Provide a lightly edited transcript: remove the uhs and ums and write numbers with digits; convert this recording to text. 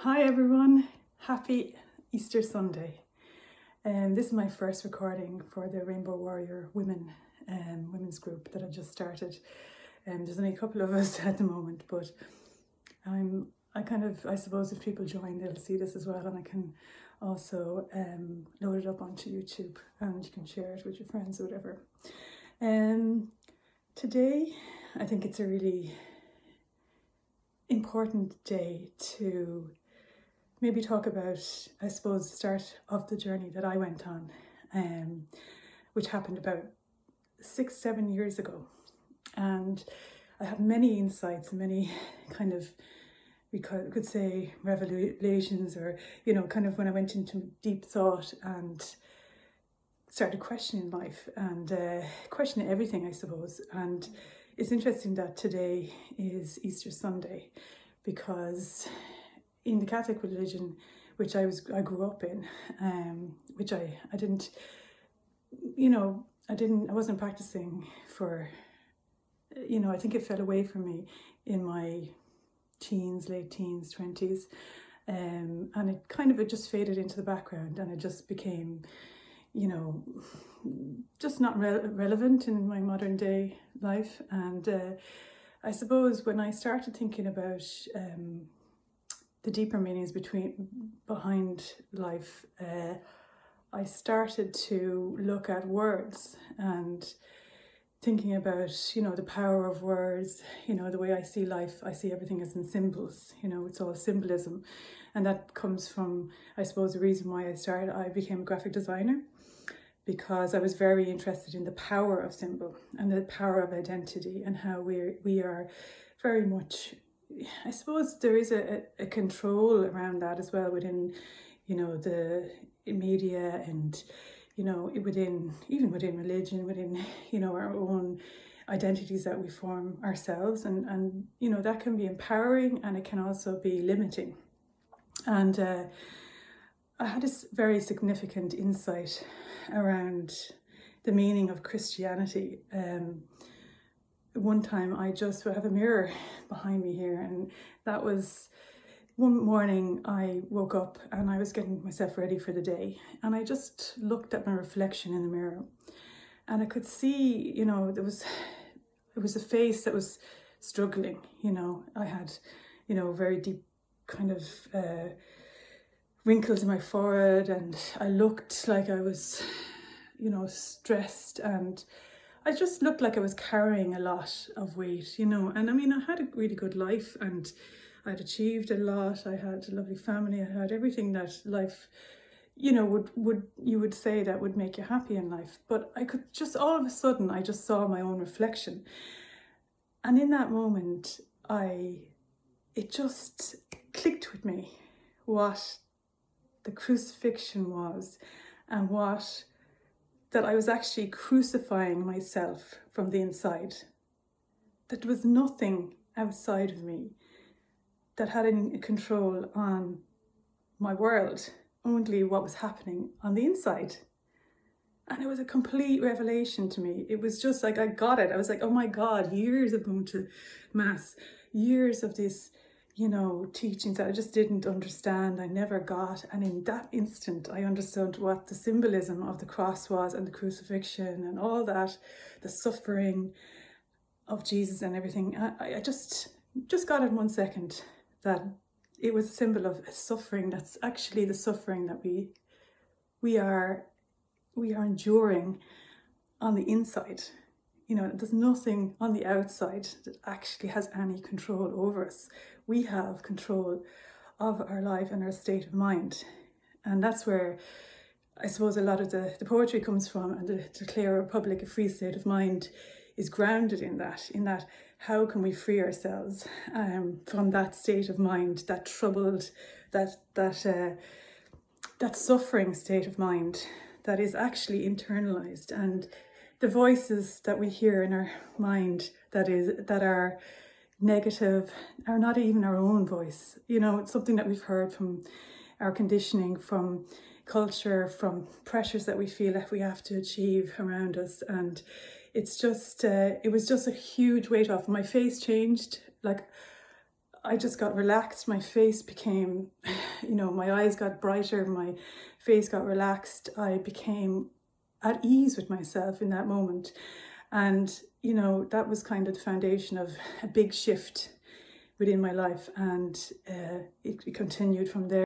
Hi everyone, happy Easter Sunday. This is my first recording for the Rainbow Warrior women's group that I just started. There's only a couple of us at the moment, but I suppose if people join, they'll see this as well, and I can also load it up onto YouTube and you can share it with your friends or whatever. Today, I think it's a really important day to maybe talk about, I suppose, the start of the journey that I went on, which happened about 6-7 years ago. And I have many insights, many kind of, we could say revelations, or, kind of when I went into deep thought and started questioning life and questioning everything, I suppose. And it's interesting that today is Easter Sunday, because in the Catholic religion, which I grew up in, which I wasn't practicing for, I think it fell away from me in my late teens, 20s, and it just faded into the background, and it just became, just not relevant in my modern day life. And I suppose when I started thinking about the deeper meanings behind life, I started to look at words and thinking about, the power of words, the way I see life. I see everything as in symbols, it's all symbolism. And that comes from, I suppose, the reason why I became a graphic designer, because I was very interested in the power of symbol and the power of identity, and how we are very much, I suppose there is a control around that as well within, the media, and, within religion, within, our own identities that we form ourselves. And that can be empowering, and it can also be limiting. And I had this very significant insight around the meaning of Christianity. One time I just have a mirror behind me here, and that was one morning I woke up and I was getting myself ready for the day, and I just looked at my reflection in the mirror, and I could see, it was a face that was struggling. I had, very deep kind of wrinkles in my forehead, and I looked like I was, stressed, and I just looked like I was carrying a lot of weight, and I mean, I had a really good life, and I'd achieved a lot. I had a lovely family. I had everything that life, would say that would make you happy in life. But I could just, all of a sudden, I just saw my own reflection. And in that moment, it just clicked with me what the crucifixion was, and that I was actually crucifying myself from the inside. That there was nothing outside of me that had any control on my world, only what was happening on the inside. And it was a complete revelation to me. It was just like, I got it. I was like, oh my God, years of going to Mass, years of this, teachings that I just didn't understand, I never got. And in that instant, I understood what the symbolism of the cross was, and the crucifixion, and all that, the suffering of Jesus and everything. I just got it in 1 second, that it was a symbol of a suffering that's actually the suffering that we are enduring on the inside. There's nothing on the outside that actually has any control over us. We have control of our life and our state of mind. And that's where I suppose a lot of the poetry comes from, and the Declare a Republic, a free state of mind, is grounded in that how can we free ourselves from that state of mind, that troubled, that suffering state of mind that is actually internalized. And the voices that we hear in our mind that are negative are not even our own voice. It's something that we've heard from our conditioning, from culture, from pressures that we feel that we have to achieve around us. And it's just, it was just a huge weight off. My face changed. Like, I just got relaxed. My face became, my eyes got brighter, my face got relaxed. I became at ease with myself in that moment. And, that was kind of the foundation of a big shift within my life. And it continued from there.